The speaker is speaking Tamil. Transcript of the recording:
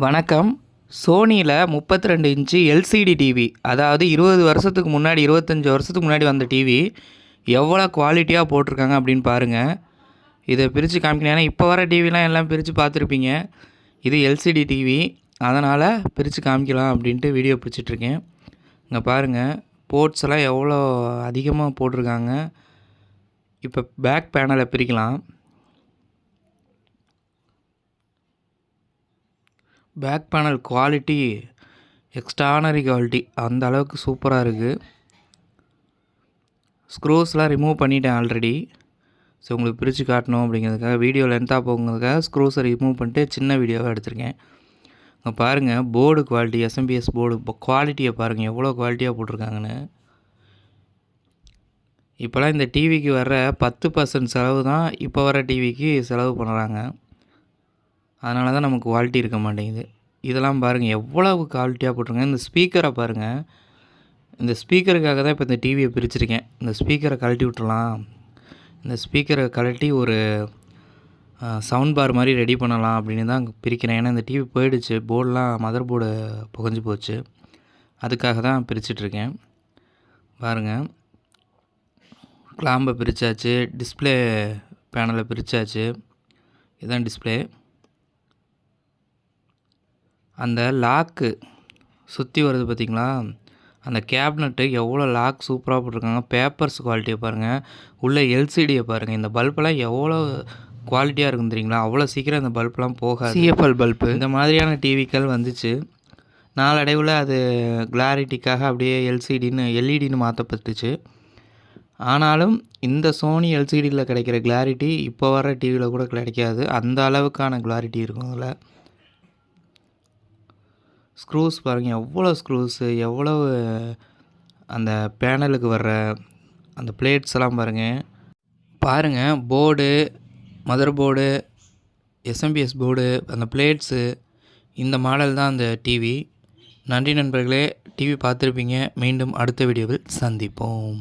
வணக்கம். சோனியில் 32 இன்ச்சு எல்சிடி டிவி, அதாவது 20 வருஷத்துக்கு முன்னாடி 25 வருஷத்துக்கு முன்னாடி வந்த டிவி எவ்வளோ குவாலிட்டியாக போட்டிருக்காங்க அப்படின்னு பாருங்கள். இதை பிரித்து காமிக்கணும். ஏன்னா இப்போ வர டிவிலாம் எல்லாம் பிரித்து பார்த்துருப்பீங்க. இது எல்சிடி டிவி, அதனால் பிரித்து காமிக்கலாம் அப்படின்ட்டு வீடியோ பிடிச்சிட்ருக்கேன். இங்கே பாருங்கள், போர்ட்ஸ் எல்லாம் எவ்வளோ அதிகமாக போட்டிருக்காங்க. இப்போ பேக் பேனலை பிரிக்கலாம். Back panel quality extraordinary quality, அந்த அளவுக்கு சூப்பராக இருக்குது. ஸ்க்ரூஸ்லாம் ரிமூவ் பண்ணிட்டேன் ஆல்ரெடி. ஸோ உங்களுக்கு பிரித்து காட்டணும் அப்படிங்கிறதுக்காக, வீடியோ லென்த்தாக போகிறதுக்காக ஸ்க்ரூஸை ரிமூவ் பண்ணிட்டு சின்ன வீடியோவாக எடுத்திருக்கேன். இங்கே பாருங்கள், போர்டு குவாலிட்டி, எஸ்எம்பிஎஸ் போர்டு குவாலிட்டியை பாருங்கள் எவ்வளோ குவாலிட்டியாக போட்டிருக்காங்கன்னு. இப்போலாம் இந்த டிவிக்கு வர்ற 10% செலவு தான் இப்போ வர டிவிக்கு செலவு பண்ணுறாங்க. அதனால தான் நமக்கு குவாலிட்டி இருக்க மாட்டேங்குது. இதெல்லாம் பாருங்கள் எவ்வளவு குவாலிட்டியாக போட்டிருக்காங்க. இந்த ஸ்பீக்கரை பாருங்கள். இந்த ஸ்பீக்கருக்காக தான் இப்போ இந்த டிவியை பிரிச்சுருக்கேன். இந்த ஸ்பீக்கரை கழட்டி விட்டுறலாம், இந்த ஸ்பீக்கரை கழட்டி ஒரு சவுண்ட் பார் மாதிரி ரெடி பண்ணலாம் அப்படின்னு தான் பிரிக்கிறேன். ஏன்னா இந்த டிவி போயிடுச்சு, போர்டெலாம் மதர் போர்டு புகஞ்சு போச்சு. அதுக்காக தான் பிரிச்சிட்ருக்கேன். பாருங்கள், கிளாம்பை பிரித்தாச்சு, டிஸ்பிளே பேனலை பிரித்தாச்சு. இதுதான் டிஸ்பிளே. அந்த லாக்கு சுற்றி வருது பார்த்திங்களா, அந்த கேபினெட்டு எவ்வளோ லாக் சூப்பராக போட்டிருக்காங்க. பேப்பர்ஸ் குவாலிட்டியை பாருங்கள், உள்ள எல்சிடியை பாருங்கள். இந்த பல்பெல்லாம் எவ்வளோ குவாலிட்டியாக இருக்குன்னு தெரியுங்களா. அவ்வளோ சீக்கிரம் இந்த பல்பெலாம் போகாது. சிஎஃப்எல் பல்பு இந்த மாதிரியான டிவிக்கள் வந்துச்சு. நாளடைவில் அது கிளாரிட்டிக்காக அப்படியே எல்இடின்னு மாற்றப்பட்டுச்சு. ஆனாலும் இந்த சோனி எல்சிடியில் கிடைக்கிற கிளாரிட்டி இப்போ வர டிவியில் கூட கிடைக்காது. அந்த அளவுக்கான கிளாரிட்டி இருக்கும் அதில். ஸ்க்ரூஸ் பாருங்கள், எவ்வளோ ஸ்க்ரூஸு, எவ்வளவு அந்த பேனலுக்கு வர்ற அந்த பிளேட்ஸ் எல்லாம் பாருங்கள். Board, mother board, SMPS board, அந்த பிளேட்ஸு, இந்த மாடல் தான் அந்த டிவி. நன்றி நண்பர்களே, டிவி பார்த்துருப்பீங்க. மீண்டும் அடுத்த வீடியோவில் சந்திப்போம்.